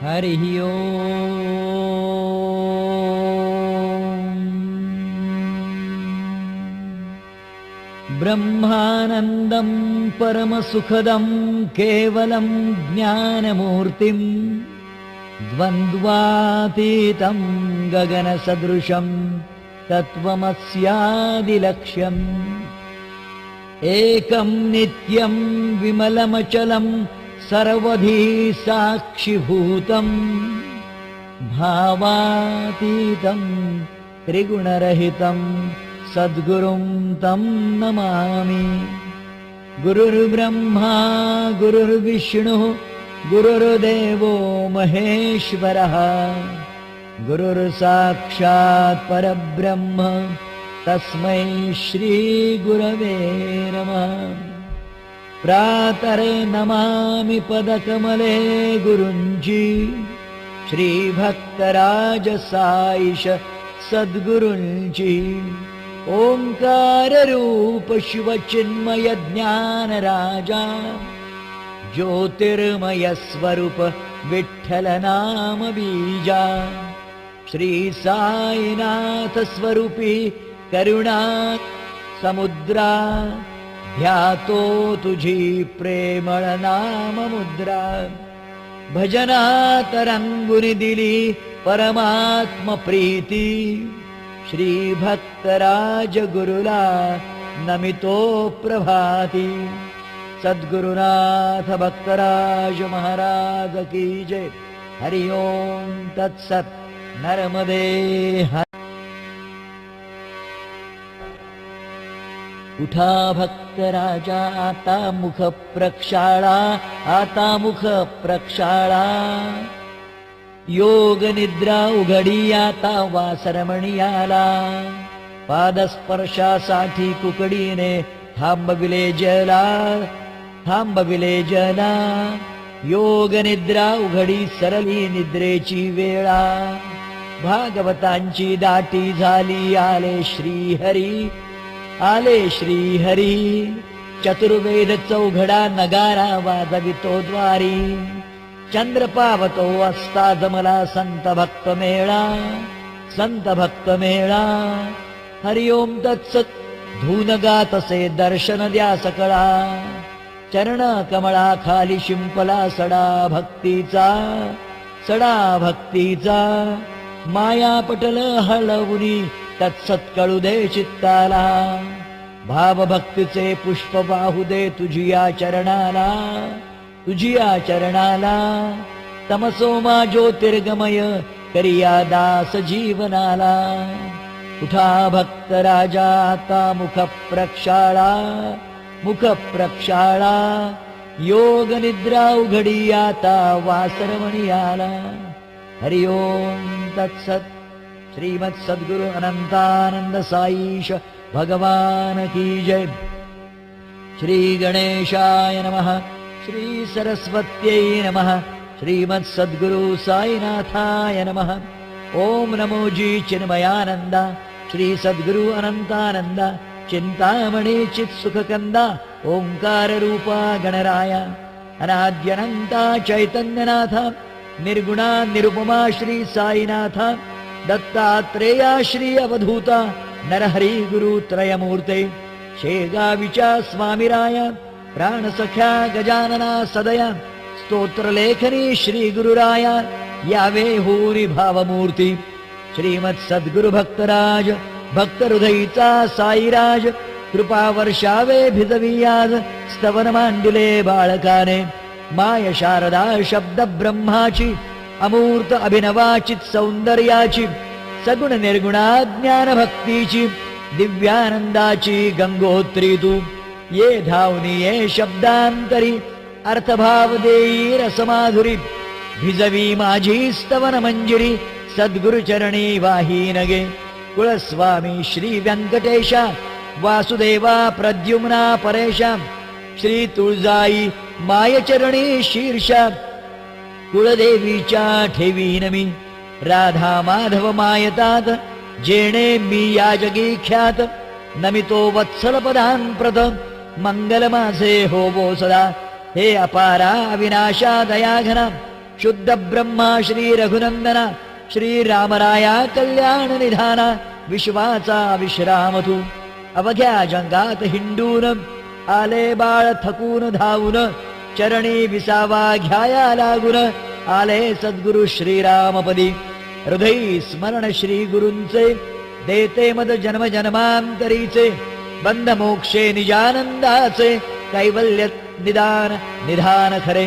हरिः ओम्। ब्रह्मानन्दं परमसुखदं केवलं ज्ञानमूर्तिं द्वन्द्वातीतं गगनसदृशं तत्त्वमस्यादिलक्ष्यम् एकं नित्यं विमलमचलं सर्वधी साक्षिभूतं भावातीतं त्रिगुणरहितं सद्गुरुं तं नमामि। गुरुर्ब्रह्मा गुरुर्विष्णुः गुरुर्देवो महेश्वरः गुरुर्साक्षात् परब्रह्म तस्मै श्रीगुरवे नमः। प्रातरे नमामि पदकमले गुरुंजी श्रीभक्तराज साईश सद्गुरुंजी। ओंकार रूप शिव चिन्मय ज्ञान राजा ज्योतिर्मय स्वरूप विठ्ठल नाम बीजा। श्री साईनाथ स्वरूपी करुणा समुद्रा ध्यातो तुझी प्रेमळ नाम मुद्रा। भजनात रंगुनी दिली परमात्म प्रीती श्री भक्तराज गुरुला नमितो प्रभाती। सद्गुरुनाथ भक्तराज महाराज की जय। हरि ओम तत्सत। नर्मदे हर। उठा भक्त राजा आता मुख प्रक्षाळा आता मुख प्रक्षाळा। योग निद्रा उघडी आता वासरमणी आला। पादस्पर्शासाठी कुकडीने थांबविले जला थांबविले जला। योग निद्रा उघडी सरली निद्रेची वेळा। भागवतांची दाटी झाली आले श्रीहरी आले श्रीहरी। चतुर्वेद चौघडा नगारा वाजवितो द्वारी। चंद्र पावतो असता जमला संत भक्त मेळा संत भक्त मेळा। हरि ओम तत्सत। धून गातसे दर्शन द्या सकळा। चरण कमळा खाली शिंपला सडा भक्तीचा सडा भक्तीचा। माया पटल हळवुनी तत्सत कळू दे चित्ताला। भाव भक्तीचे पुष्प वाहू दे तुझिया चरणाला तुझिया चरणाला। तमसोमा ज्योतिर्गमय करिया दास जीवनाला। उठा भक्त राजा आता मुख प्रक्षाळा मुख प्रक्षाळा। योग निद्रा उघडी आता वासरमणी आला। हरि ओम तत्सत। श्रीमत् सद्गुरु अनंतानंद साईश भगवान की जय। श्री गणेशाय नमः। श्री सरस्वत्यै नमः। श्रीमत् सद्गुरु साईनाथाय नमः। ओम नमो जी चिन्मयानंदा श्री सद्गुरु अनंतानंदा चिंतामणि चित्सुखकंदा। ओंकार रूपा गणराया अनाद्यनंता चैतन्यनाथ निर्गुणा निरुपमा श्री साईनाथा। दत्तात्रेया श्री अवधूता नरहरी गुरु त्रयमूर्ते। शेगावीच्या स्वामीराया प्राणसख्या गजानना सदया। स्तोत्रलेखनी श्री गुरुराया यावे हुरी भावमूर्ती। श्रीमत् सद्गुरु भक्तराज भक्त हृदयीचा साईराज। कृपा वर्षावे भिजवी आज स्तवन मांडिले बाळकाने। माय शारदा शब्द ब्रह्माची अमूर्त अभिनवाचित सौंदर्याची। सगुण निर्गुणा ज्ञान भक्तीची दिव्यानंदाची गंगोत्री तू। ये धावनी ये शब्दांतरी अर्थभाव देई रसमाधुरी। भिजवी माझी स्तवन मंजिरी सद्गुरु चरणी वाहीनगे। कुलस्वामी श्री व्यंकटेशा वासुदेवा प्रद्युम्ना परेशा। श्री तुळजाई मायचरणी शीर्षा। कुलदेवीच्या ठेवीन मी राधा माधव मायतात। जेणे मी या जगी ख्यात नमितो वत्सल पदांप्रत। मंगल माझे होवो सदा हे अपारा अविनाशा दयाघना शुद्ध ब्रह्मा श्री रघुनंदना श्री रामराया कल्याण निधाना विश्वाचा विश्राम तू अवघ्या जंगात हिंडून आले बाळ थकून धावून चरणी विसावा घ्याया लागून आले सद्गुरु श्रीरामपदी हृदयी स्मरण श्री गुरूंचे देते मद जन्म जन्मांतरीचे बंध मोक्षे निजानंदाचे कैवल्य निदान निधान खरे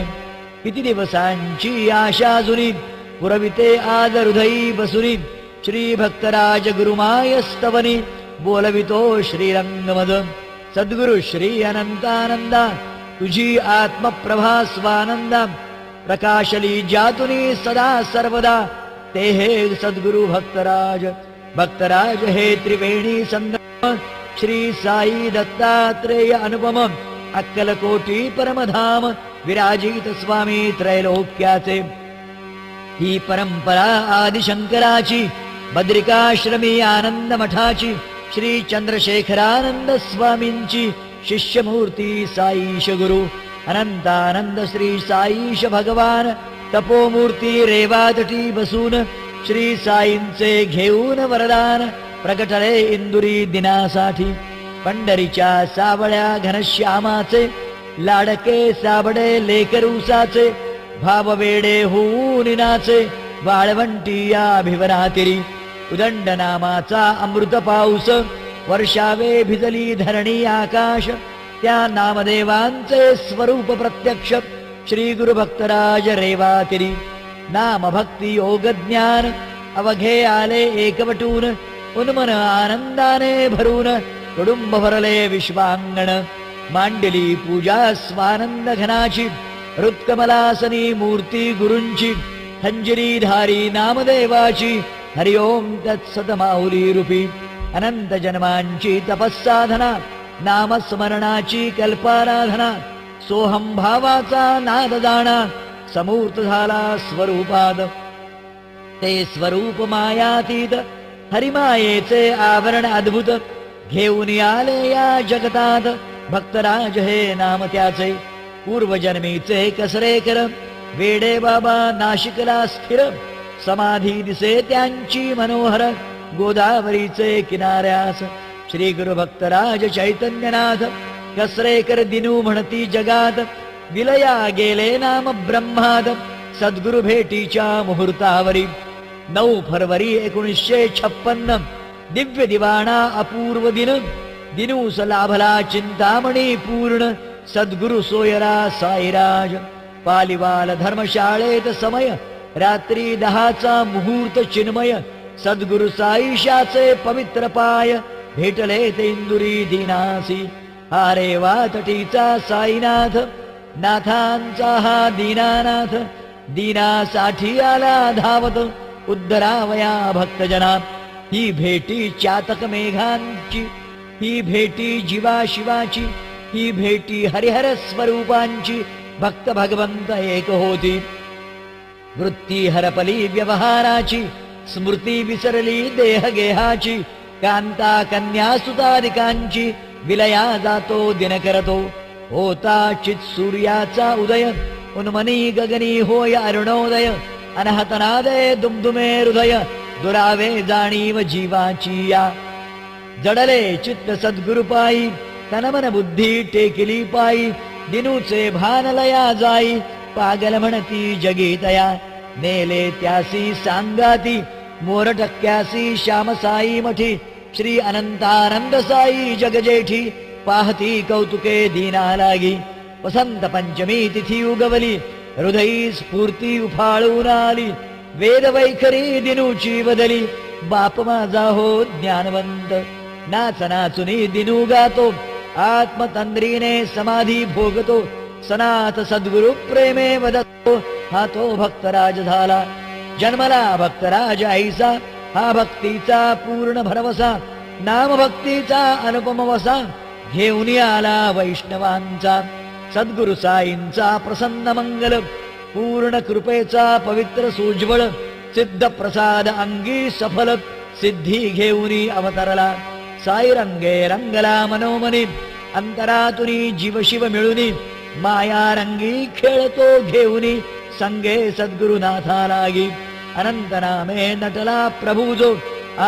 किती दिवसांची आशा जुनी पुरविते आज हृदयी बसुनी श्री भक्तराज गुरुमाय स्तवनी बोलवितो श्रीरंगमद सद्गुरु श्री अनंतानंदा तुझी आत्मप्रभा स्वानंदा प्रकाशली जातुनी सदा सर्वदा ते हे सद्गुरु भक्तराज हे त्रिवेणी संगम श्री साई दत्तात्रेय अनुपम अक्कलकोटी परमधाम विराजित स्वामी त्रैलोक्याचे ही परंपरा आदिशंकराची बद्रिकाश्रमी आनंद मठाची श्री चंद्रशेखरानंद स्वामींची शिष्यमूर्ती साईश गुरु अनंतानंद श्री साईश भगवान तपोमूर्ती रेवातटी बसून श्री साईंचे घेऊन वरदान प्रकटले इंदुरी दिनासाठी पंढरीच्या सावळ्या घनश्यामाचे लाडके साबडे लेकरूसाचे भाववेडे होऊन नाचे वाळवंटी या भिवनातिरी उदंड नामाचा अमृत पाऊस वर्षावे भिजली धरणी आकाश त्या नामदेवांचे स्वरूप प्रत्यक्ष श्री गुरु भक्तराज रेवातिरी नाम भक्ती योग ज्ञान अवघे आले एकवटून उन्मन आनंदाने भरून कुडुंब भरले विश्वांगण मांडली पूजा स्वानंद घनाची हृत्कमलासनी मूर्ती गुरूंची हंजरीधारी नामदेवाची हरिओम तत्सत माऊली रूपी अनंत जन्मांची तपस्साधना नामस्मरणाची कल्पाराधना सोहम भावाचा नाद जाणा समूर्त झाला स्वरूपाद ते स्वरूप मायातीत हरिमायेचे आवरण अद्भुत घेऊन आले या जगतात भक्तराज हे नाम त्याचे पूर्वजन्मीचे कसरे कर वेडे बाबा नाशिकला स्थिर समाधी दिसे त्यांची मनोहर गोदावरीचे किनाऱ्यास श्री गुरु भक्तराज चैतन्यनाथ कसरेकर दिनू म्हणती जगात विलया गेले नाम ब्रह्माद सद्गुरु भेटीच्या मुहूर्तावरी 9 फरवरी 1956 दिव्य दिवाणा अपूर्व दिन दिनूस लाभला चिंतामणी पूर्ण सद्गुरु सोयरा साईराज पालिवाल धर्मशाळेत समय रात्री 10चा मुहूर्त चिन्मय सद्गुरु साईशाचे पवित्र पाय भेटले ते इंदुरी दिनासी हा रेवा तटीचा साईनाथ नाथांचा हा दीनानाथ दीनासाठी आला धावत उद्धरावया भक्तजना ही भेटी चातक मेघांची ही भेटी जीवा शिवाची ही भेटी हरिहर स्वरूपांची भक्त भगवंत एक होती वृत्ती हरपली व्यवहाराची स्मृती विसरली देह गेहाची कांता कन्या सुतादिकांची विलया जातो दिन करतो होता चित सूर्याचा उदय उन्मनी गगनी होय अरुणोदय अनहतनादे दुमदुमे हृदय दुरावे जाणीव जीवाची या जडले चित्त सद्गुरुपायी तनमन बुद्धी टेकिली पायी दिनूचे भानलया जाई पागल म्हणती जगीतया नेले त्यासी सांगाती मोर टक्क्यासी श्यामसाई मठी श्री अनंतानंद साई जगजेठी पाहती कौतुके दीना लागी वसंत पंचमी तिथी उगवली हृदयी स्फूर्ती उफाळून आली वेद वैखरी दिनूची बदली बाप माझा हो ज्ञानवंत नाच नाचुनी दिनू गातो आत्मतंद्रीने समाधी भोगतो सनाथ सद्गुरु प्रेमे वदतो हा तो भक्तराज झाला जन्मला भक्तराज ऐसा हा भक्तीचा पूर्ण भरवसा नाम भक्तीचा अनुपम वसा घेऊन आला वैष्णवांचा सद्गुरु साईंचा प्रसन्न मंगल पूर्ण कृपेचा पवित्र सोज्वळ सिद्ध प्रसाद अंगी सफल सिद्धी घेऊन अवतरला साई रंगे रंगला मनोमनी अंतरातुनी जीवशिव मिळुनी माया रंगी खेळतो घेऊनी संगे सद्गुरुनाथा लागी अनंत नामे नटला प्रभू जो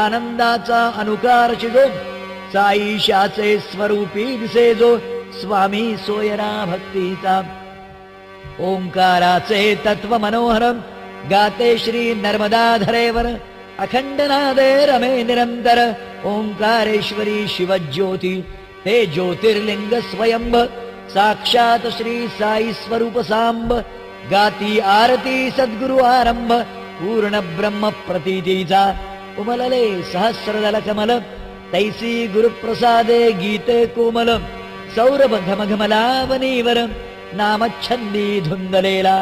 आनंदाचा अनुकार चिजो साईशाचे स्वरूपी दिसे जो स्वामी सोयरा भक्तीचा ओंकाराचे तत्व मनोहर गाते श्री नर्मदा धरेवर अखंड नादे रमे निरंतर ओंकारेश्वरी शिवज्योती ते ज्योतिर्लिंग स्वयंभ साक्षात श्री साई स्वरूप सांब गाती आरती सद्गुरु आरंभ पूर्ण ब्रह्म प्रतीतीचा उमलले सहस्रदल कमल तैसी गुरुप्रसादे गीते कोमल सौरभ घमघमलावनीवर नामच्छंदी धुंदलेला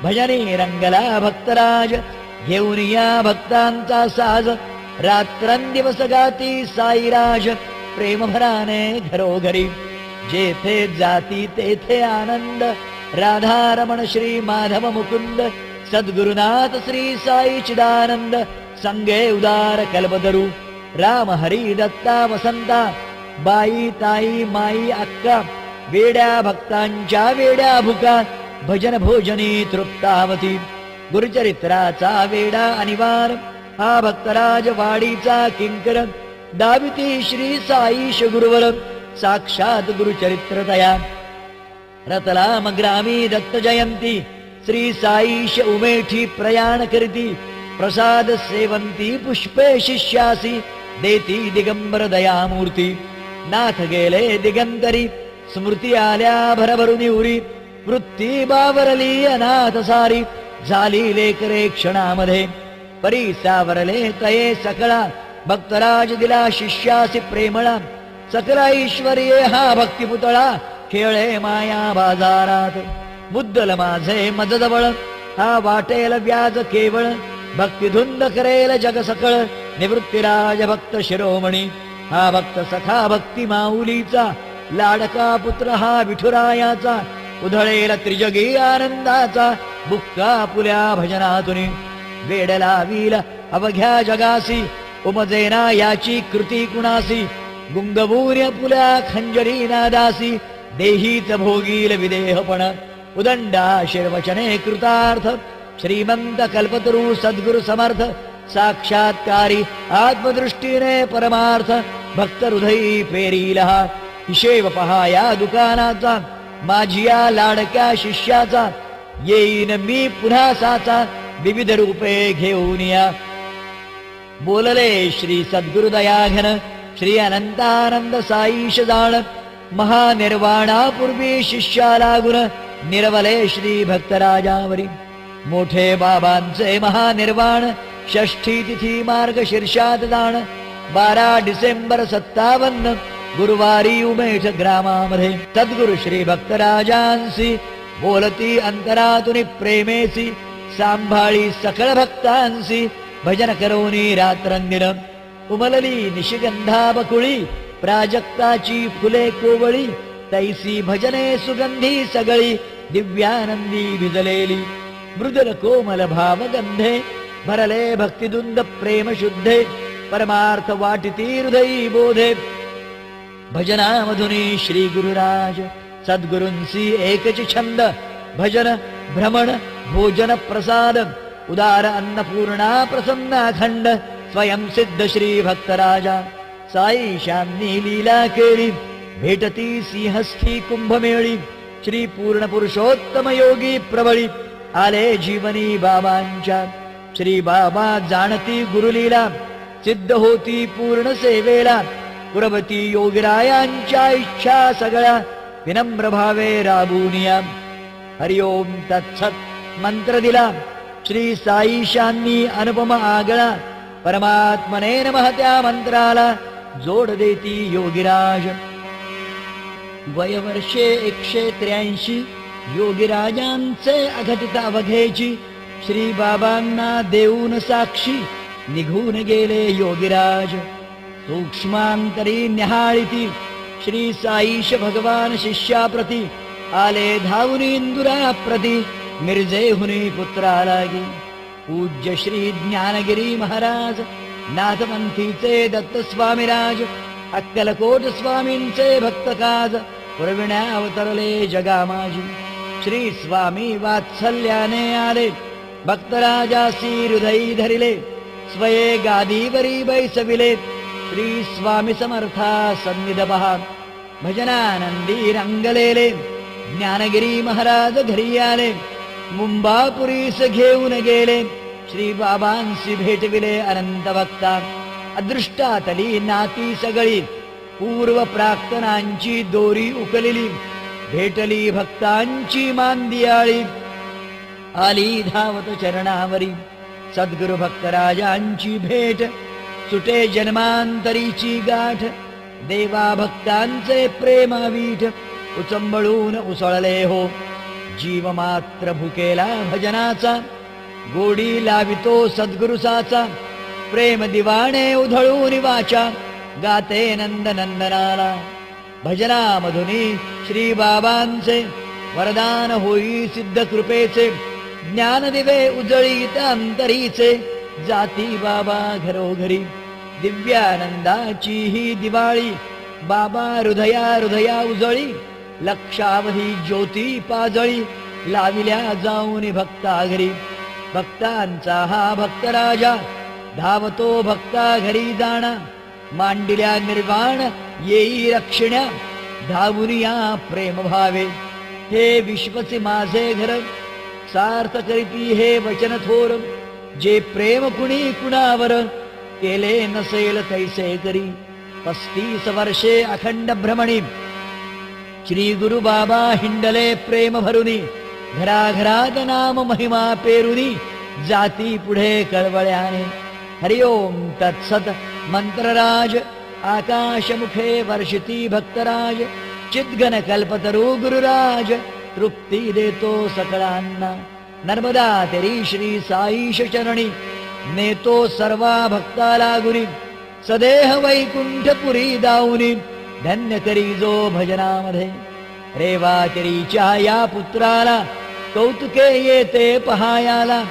भजनी रंगला भक्तराज घेऊन या भक्तांचा साज रात्रंदिवस गाती साईराज प्रेमभराने घरोघरी जेथे जाती तेथे आनंद राधारमण श्री माधव मुकुंद सद्गुरुनाथ श्री साई चिदानंद संगे उदार कल्पतरू राम हरी दत्ता वसंता बाई ताई माई अक्का वेड्या भक्तांच्या वेड्या भुका भजन भोजनी तृप्तावती गुरुचरित्राचा वेडा अनिवार हा भक्तराज वाडीचा किंकर दाविती श्री साईश गुरुवर साक्षात गुरुचरित्र तया रतलाम ग्रामी दत्त जयंती श्री साईश उमेठी प्रयाण करीती प्रसाद सेवंती पुष्पे शिष्यासी देती दिगंबर दयामूर्ती नाथ गेले दिगंतरी स्मृती आल्या भरभरुनी उरी वृत्ती बावरली अनाथ सारी झाली लेकरे क्षणामध्ये परी सावरले तये सकळा भक्तराज दिला शिष्यासी प्रेमळा सकला ईश्वरीये हा भक्तिपुतळा खेळे माया बाजारात मुद्दल माझे मजजवळ हा वाटेल व्याज केवळ भक्तिधुंद करेल जग सकळ निवृत्तीराज भक्त शिरोमणी हा भक्त सखा भक्ती माऊलीचा लाडका पुत्र हा विठुरायाचा उधळेल त्रिजगी आनंदाचा बुक्का पुल्या भजनातुनी वेड लावील अवघ्या जगासी उमजेना याची कृती कुणासी गुंगबूर्य पुल्या खंजरी नादासी देहीच भोगील विदेहपण उदंडा शिरवचने कृतार्थ श्रीमंत कल्पतरू सद्गुरु समर्थ साक्षात्कारी आत्मदृष्टीने परमार्थ भक्त हृदयी पेरील हा हिशेव पहा या दुकानाचा माझिया लाडक्या शिष्याचा येईन मी पुन्हा साचा विविध रूपे घेऊन या बोलले श्री सद्गुरु दयाघन श्री अनंतानंद साईश जाण महानिर्वाणापूर्वी शिष्या लागून निरवले श्री भक्तराजावरी मोठे बाबांचे महानिर्वाण षष्ठी तिथी मार्गशीर्षात दान 12 डिसेंबर 57 गुरुवारी उमेठ ग्रामामध्ये सद्गुरु श्री भक्तराजांसी बोलती अंतरातुनी प्रेमेसी सांभाळी सकळ भक्तांसी भजन करोनी रात्रंदिन उमलली निशिगंधा बकुळी प्राजक्ताची फुले कोवळी तैसी भजने सुगंधी सगळी दिव्यानंदी भिजलेली मृदुल कोमल भावगंधे भरले भक्तिदुंद प्रेम शुद्धे परमार्थ वाटिती हृदयी बोधे भजनामधुनी श्री गुरुराज सद्गुरूंसी एकच छंद भजन भ्रमण भोजन प्रसाद उदार अन्नपूर्णा प्रसन्न अखंड स्वयं सिद्ध श्री भक्तराजा साईशांनी लीला केली भेटती सिंहस्थी कुंभमेळी श्री पूर्ण पुरुषोत्तम योगी प्रबळी आले जीवनी बाबांच्या श्री बाबा जाणती गुरुलीला सिद्ध होती पूर्ण सेवेला पुरवती योगिरायांच्या इच्छा सगळ्या विनम्र भावे राबूनिया हरिओम तत्सत मंत्र दिला श्री साईशांनी अनुपम आगळा परमात्मने नमः त्या मंत्राला जोड देती योगिराज वयवर्षे 183 योगिराजांचे अघटित अवघेची श्री बाबांना देऊन साक्षी निघून गेले योगिराज सूक्ष्मांतरी न्याहाळिती श्री साईश भगवान शिष्याप्रती आले धावुनी इंदुराप्रती मिरजेहुनी पुत्रालागी पूज्य श्री ज्ञानगिरी महाराज नाथपंथीचे दत्त स्वामीराज अक्कलकोट स्वामींचे भक्तकाज पुरविण्या अवतरले जगा माझी श्री स्वामी वात्सल्याने आले, भक्तराजासी हृदयी धरिले, स्वये गादीवरी बैसविले. श्री स्वामी समर्था सन्निध पहा, भजनानंदी रंगलेले. ज्ञानगिरी महाराज घरी आले, मुंबापुरीस घेऊन गेले. श्री बाबांसी भेटविले अनंत भक्ता, अदृष्टातली नाती सगळी. पूर्व प्राक्तनांची दोरी उकलिली, भेटली भक्तांची मांदियाळी. आली धावत चरणावरी, सद्गुरु भक्तराजांची भेट. सुटे जन्मांतरीची गाठ, देवा भक्तांचे प्रेमावीठ. उचंबळून उसळले हो, जीव मात्र भुकेला भजनाचा. गोडी लावितो सद्गुरुसाचा, प्रेम दिवाणे उधळून वाचा. गाते नंद नंदनाला, भजनामधुनी श्री बाबांचे. वरदान होई सिद्ध कृपेचे, ज्ञानदिवे उजळीत अंतरीचे. जाती बाबा घरोघरी, दिव्यानंदाची ही दिवाळी. बाबा हृदया हृदया उजळी, लक्षावधी ज्योती पाजळी. लाविल्या जाऊन भक्ता घरी, भक्तांचा हा भक्तराजा. धावतो भक्ता घरी जाणा, मांडिल्या निर्वाण येई रक्षण्या. धावून या प्रेम भावे, हे विश्वचे माझे घर. सार्थ करीती हे वचन थोर, जे प्रेम कुणी कुणावर. केले नसेल तैसे करी, 35 वर्षे अखंड भ्रमणी. श्री गुरु बाबा हिंडले प्रेम भरुनी. घराघरात नाम महिमा पेरुनी. जाती पुढे कळवळ्याने, हरिओम तत्सत मंत्रराज. आकाशमुखे वर्षिती भक्तराज, चिद्घन कल्पतरू गुरुराज. तृप्ती देतो सकळांना, नर्मदा तेरी श्री साईश चरणी. नेतो सर्वा भक्ताला गुरी, सदेह वैकुंठपुरी दाऊनी. धन्य करी जो भजनामध्ये, रेवा तेरीच्या या पुत्राला. कौतुके येते पहायाला,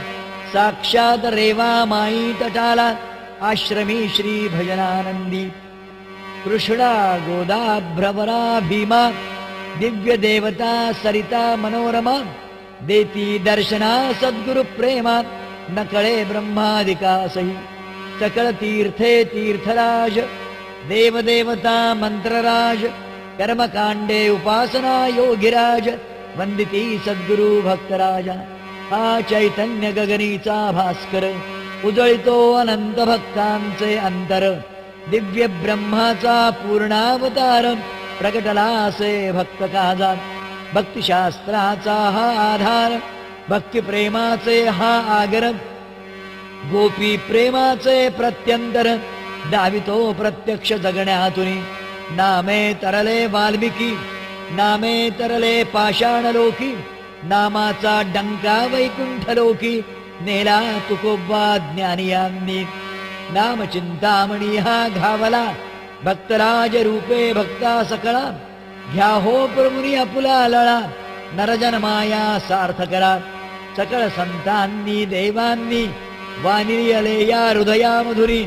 साक्षात रेवा माई तटाला. आश्रमी श्री भजनानंदी, कृष्णा गोदा भ्रमरा भीमा. दिव्य देवता सरिता मनोरमा, देती दर्शना सद्गुरु प्रेमा. नकळे ब्रह्मादिकासही, सकळ तीर्थे तीर्थराज. देवदेवता मंत्रराज, कर्मकांडे उपासना योगिराज. वंदिती सद्गुरु भक्तराजा, हा चैतन्य गगनीचा भास्कर. उजळितो अनंत भक्तांचे अंतर. दिव्य ब्रह्माचा पूर्णावतार, प्रकटला असे भक्त काजा. भक्तिशास्त्राचा हा आधार, भक्ती प्रेमाचे हा आगर. गोपी प्रेमाचे प्रत्यंतर, दावितो प्रत्यक्ष जगण्यातुनी. नामे तरले वाल्मिकी, नामे तरले पाषाण लोकी. नामाचा डंका वैकुंठ लोकी, नेला तुकोबा ज्ञानियांनी. नाम चिंतामणी हा घावला, भक्तराज रूपे भक्ता सकळा. घ्या हो प्रमुनी आपुला लळा, नरजन माया सार्थ करा. सकळ संतांनी देवांनी, वाणी आले या हृदया मधुरी.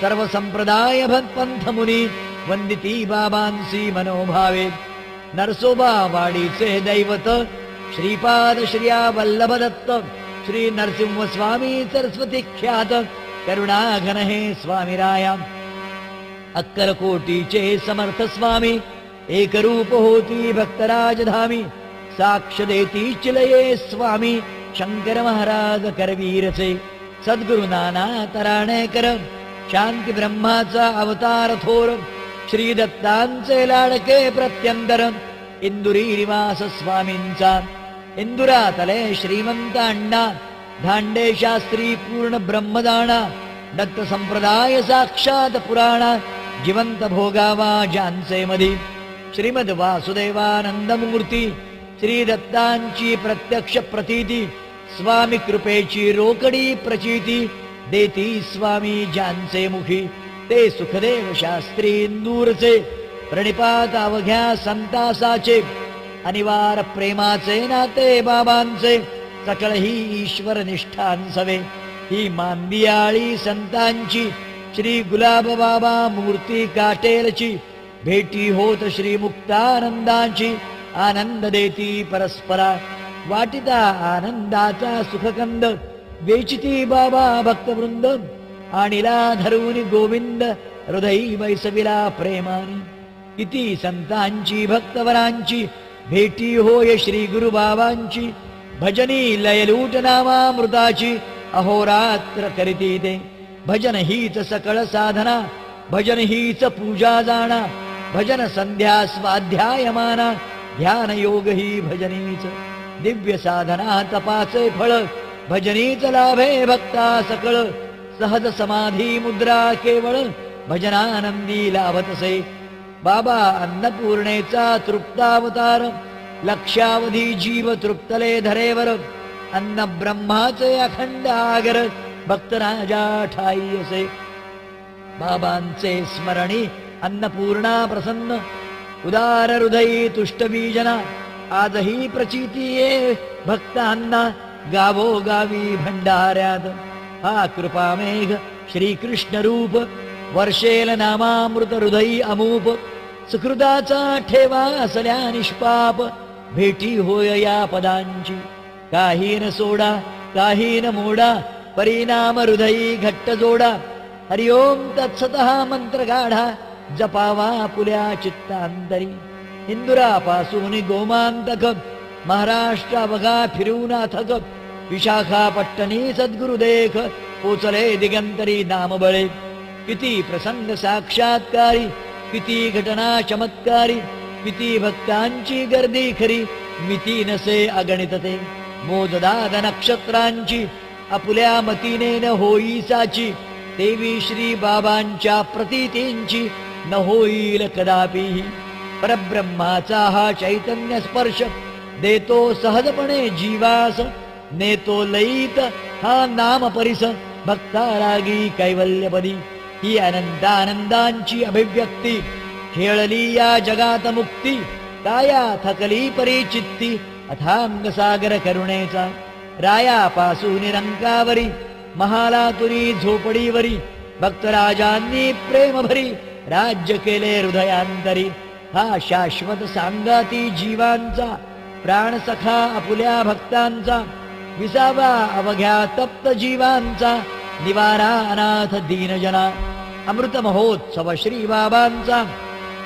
सर्व संप्रदाय पंथ मुनी, वंदिती बाबांसी मनोभावे. नरसोबा वाडीचे दैवत, श्रीपाद श्रिया वल्लभ दत्त. श्री नरसिंह स्वामी सरस्वती ख्यात, करुणाघन हे स्वामी राया. अक्कलकोटीचे समर्थ स्वामी, एकरूप होती भक्तराज धामी. साक्ष देती चिलये स्वामी, शंकर महाराज करवीरचे. सद्गुरु नाना तराणेकर, शांती ब्रह्माचा अवतार थोर. श्री दत्तांचे लाडके प्रत्यंतर, इंदुरी निवास स्वामींचा. इंदुरातले श्रीमंत अण्णा, धांडे शास्त्री पूर्ण ब्रह्मदाना. दत्त संप्रदाय साक्षात पुराणा, जिवंत भोगावा ज्यांचे मधी. श्रीमद वासुदेवानंद मूर्ती, श्री दत्तांची प्रत्यक्ष प्रतीती. स्वामी कृपेची रोकडी प्रचिती, देती स्वामी ज्यांचे मुखी. ते सुखदेव शास्त्री इंदूरचे, प्रणिपात अवघ्या संतासाचे. अनिवार प्रेमाचे नाते बाबांचे, सकळ ही ईश्वर निष्ठांसवे. ही मांदियाळी संतांची, श्री गुलाब बाबा मूर्ती काटेलची. भेटी होत श्री मुक्तानंदांची, आनंद देती परस्परा. वाटिता आनंदाचा सुखकंद वेचिती बाबा भक्तवृंद आणिला धरून गोविंद हृदयी बैसविला प्रेमाने किती संतांची भक्तवरांची भेटी होय श्री गुरु बाबांची भजनी लयलूट नामामृताची अहोरात्र करीती ते भजन हीच सकळ साधना भजन हीच पूजा जाणा भजन संध्या स्वाध्याय माना ध्यान योग ही भजनीच दिव्य साधना तपाचे फळ भजनीच लाभे भक्ता सकळ सहज समाधी मुद्रा केवळ भजनानंदी लाभतसे बाबा अन्नपूर्णेचा तृप्तावतार लक्षावधी जीव तृप्तले धरेवर अन्न ब्रह्माचे अखंड आगर भक्त राजा ठाई असे बाबांचे स्मरणी अन्नपूर्णा प्रसन्न उदार हृदयी तुष्टबीजना आजही प्रचिती ये भक्तांना गावोगावी भंडाऱ्यात हा कृपामेघ श्रीकृष्ण रूप वर्षेल नामामृत हृदयी अमूप सुकृताचा ठेवा असल्या निष्पाप भेटी होय या पदांची काही न सोडा काही न मोडा परिणाम हृदयी घट्ट जोडा हरिओम तत्सतः मंत्र गाढा जपावा पुल्या चित्तांतरी इंदुरापासून गोमांतक महाराष्ट्र बघा फिरून थक विशाखापट्टणी सद्गुरु देख पोचले दिगंतरी नामबळे किती प्रसंग साक्षात्कारी किती घटना चमत्कारी किती भक्तांची गर्दी खरी मिती नसे अगणित ते मोजदाद नक्षत्रांची आपुल्या मतीने न होई साची देवी श्री बाबांच्या प्रतीतींची न होईल कदापि परब्रह्माचा हा चैतन्य स्पर्श देतो सहजपणे जीवास नेतो लईत हा नाम परिस भक्ता लागी कैवल्यपदी ही अनंतानंदांची अभिव्यक्ती खेळली या जगात मुक्ती काया थकली परिचित्ती अथांग सागर करुणेचा रायापासून रंकावरी महालातुरी झोपडीवरी भक्तराजांनी प्रेम भरी राज्य केले हृदयांतरी हा शाश्वत सांगाती जीवांचा प्राण सखा आपुल्या भक्तांचा विसावा अवघ्या तप्त जीवांचा निवारा अनाथ दीनजना अमृत महोत्सव श्री बाबांचा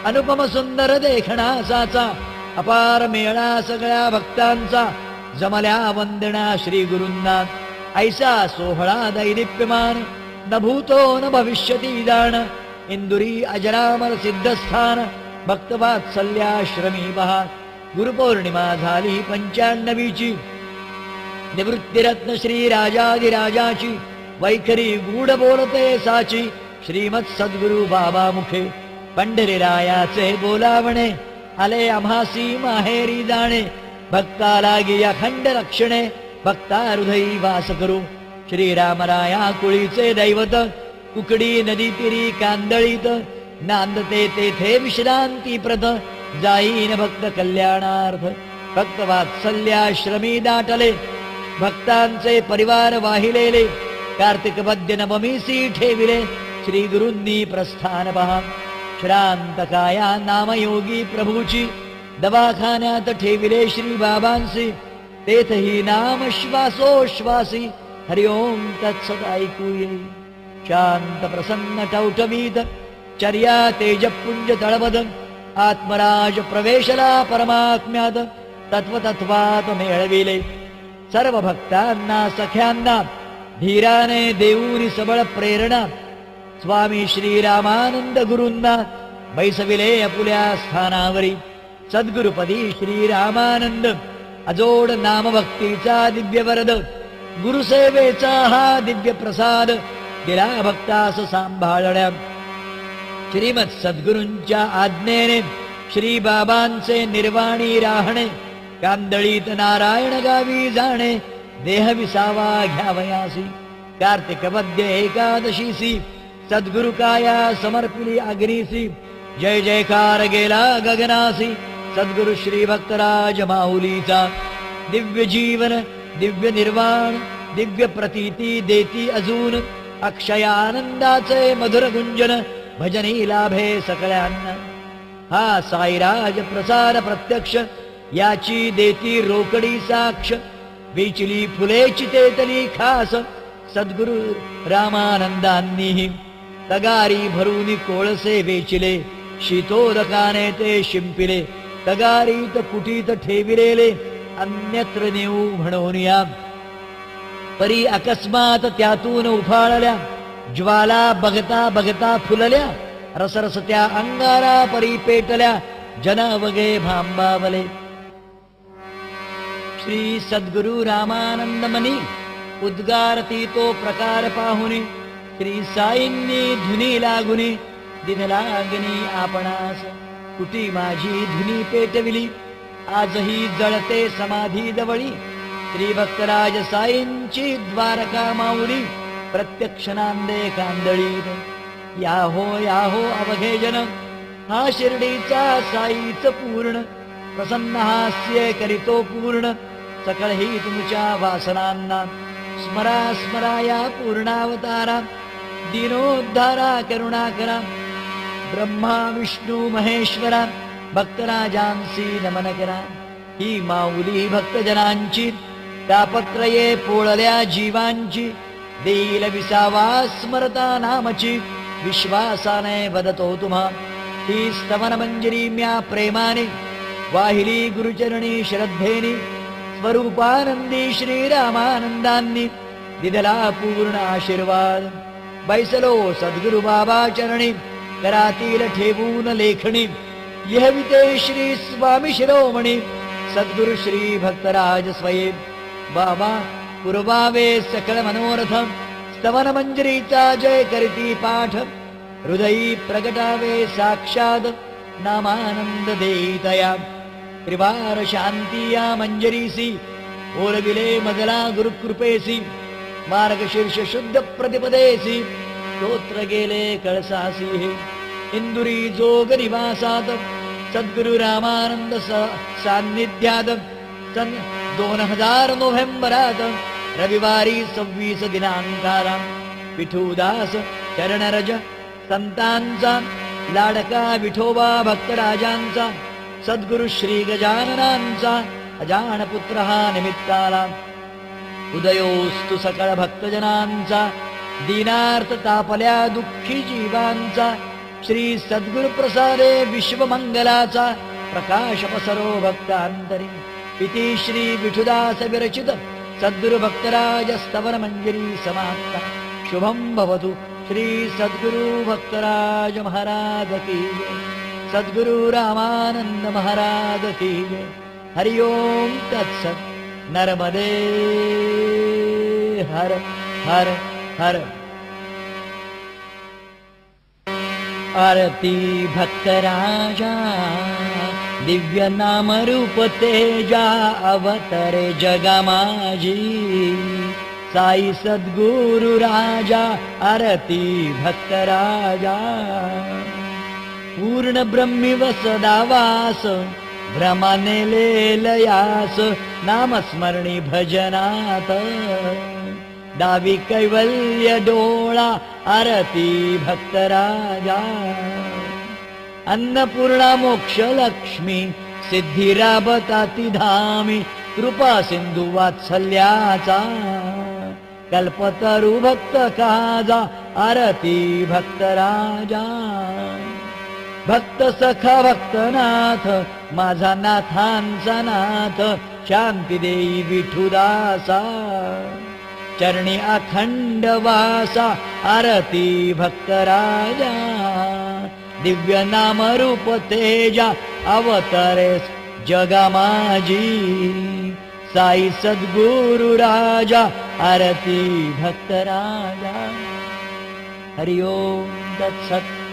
अनुपम सुंदर देखणासाचा अपार मेळा सगळ्या भक्तांचा जमल्या वंदना श्री गुरूंना ऐसा सोहळा दैदिप्यमान न भूतो न भविष्यती जाण इंदुरी अजरामर सिद्धस्थान भक्तवात्सल्याश्रमी बहा गुरुपौर्णिमा झाली 95ची निवृत्तिरत्न श्री राजाधिराजाची वैखरी गूढ बोलते साची श्रीमत सद्गुरु बाबा मुखे पंढरीरायाचे बोलावणे आले आम्हासी माहेरी जाणे भक्ता लागी अखंड रक्षणे भक्ता हृदयी वास करू श्रीरामराया कुळीचे दैवत कुकडी नदी तिरी कांदळीत नांदते तेथे विश्रांती प्रत जाईन भक्त कल्याणार्थ भक्त वात्सल्याश्रमी दाटले भक्तांचे परिवार वाहिलेले कार्तिक मध्य नवमीसी ठेविले श्री गुरूंनी प्रस्थान पहा श्रांत काया नामयोगी प्रभूची दवाखान्यात ठेविले श्री बाबांसी तेथही नाम श्वासोश्वासी हरिओम तत्सत ऐकू येई शांत प्रसन्न टवटवीत चर्या तेजपुंज तळवद आत्मराज प्रवेशला परमात्म्यात तत्वतत्वात मेळविले सर्व भक्तांना सख्यांना धीराने देऊनी सबळ प्रेरणा स्वामी श्रीरामानंद गुरूंना बैसविले आपुल्या स्थानावरी सद्गुरुपदी श्रीरामानंद अजोड नामभक्तीचा दिव्य वरद गुरुसेवेचा हा दिव्य प्रसाद दिला भक्तास सांभाळण्या श्रीमत सद्गुरूंच्या आज्ञेने श्री बाबांचे निर्वाणी राहणे कांदळीत नारायण गावी जाणे देह विसावा घ्यावयासी कार्तिक मध्य एकादशीसी सद्गुरु काया समर्पिली अग्नीसी जय जयकार गेला गगनासी सद्गुरु श्री भक्तराज माऊलीचा दिव्य जीवन दिव्य निर्वाण दिव्य प्रतीती देती अजून अक्षयानंदाचे मधुर गुंजन भजनी लाभे सकळ्यांना हा साईराज प्रसाद प्रत्यक्ष याची देती रोकडी साक्ष वेचली फुलेची तेतली खास सद्गुरु रामानंदांनी तगारी भरून कोळसे वेचिले शीतोदकाने ते शिंपिले तगारीत कुटीत ठेविलेले अन्यत्र नेऊ म्हणून या परी अकस्मात त्यातून उफाळल्या ज्वाला बघता बघता फुलल्या रसरस त्या अंगारा परी पेटल्या जनवगे भांबावले श्री सद्गुरु रामानंद मनी उद्गारती तो प्रकार पाहुनी श्री साईंनी धुनी लागुनी दिन लागणी आपणास कुटी माझी धुनी पेटविली आजही जळते समाधी जवळी श्री भक्तराज साईंची द्वारका माऊली प्रत्यक्ष नांदे कांदळीत याहो अवघे जन हा शिर्डीचा साईच पूर्ण प्रसन्न हास्य करीतो पूर्ण सकळ ही तुमच्या वासनांना स्मरा स्मरा या पूर्णावतारा दीनोद्धारा करुणाकरा ब्रह्मा विष्णू महेश्वरा भक्तराजांसी नमन करा ही माऊली भक्तजनांची तापत्रये पोळल्या जीवांची देईल विसावा स्मरता नामची विश्वासाने वदतो तुम्हा ही स्तवन मंजरी म्या प्रेमाने वाहिली गुरुचरणी श्रद्धेनी स्वरूपानंदी श्रीरामानंदांनी दिदला पूर्ण आशीर्वाद बैसलो सद्गुरु बाबा चरणी करातील ठेवून लेखणी यहविते श्री स्वामी शिरोमणी सद्गुरु श्री भक्तराज स्वये बाबा पुरवावे सकळ मनोरथ स्तवन मंजरीचा जय करीती पाठ हृदयी प्रगटावे साक्षात नामानंद देतया त्रिवार शांती या मंजरीसी ओरविले मदला गुरुकृपेसी मार्गशीर्ष शुद्ध प्रतिपदेसी स्तोत्र गेले कळसासी हे इंदुरी जोग निवासात सद्गुरु रामानंद सान्निध्यात सन 2000 नोव्हेंबरात रविवारी 26 दिनांकाला विठुदास चरणरज संतांचा लाडका विठोबा भक्तराजांचा सद्गुरु श्री गजाननांचा अजान पुत्र हा निमित्ताला उदयोस्तु सकळ भक्तजनांचा दीनार्थ तापल्या दुःखी जीवांचा श्री सद्गुरु प्रसादे विश्वमंगलाचा प्रकाश पसरो भक्तांतरी इति श्री विठुदास विरचित सद्गुरु भक्तराज स्तवन मंजरी समाप्ता शुभम भवतु श्री सद्गुरु भक्तराज महाराज की जय सद्गुरु रामानंद महाराज की जय हरि ओम तत्सत नर्मदे हर हर हर आरती भक्तराजा दिव्य नाम रूप तेजा अवतरे जगा माझी साई सद्गुरु राजा आरती भक्तराजा पूर्ण ब्रह्मी वसदावास भ्रमाने लेलयास नामस्मरणी भजनात दावी कैवल्य डोळा आरती भक्तराजा अन्नपूर्णा मोक्ष लक्ष्मी सिद्धी राबताती धामी कृपा सिंधू वात्सल्याचा कल्पतरू भक्त काजा आरती भक्तराजा भक्त सखा भक्तनाथ माझा नाथांचा नाथ शांती देई विठुदासा चरणी अखंड वासा आरती भक्तराजा दिव्य नाम रूप तेजा अवतरेस जगा माझी साई सद्गुरु राजा आरती भक्तराजा हरि ओम तत्सत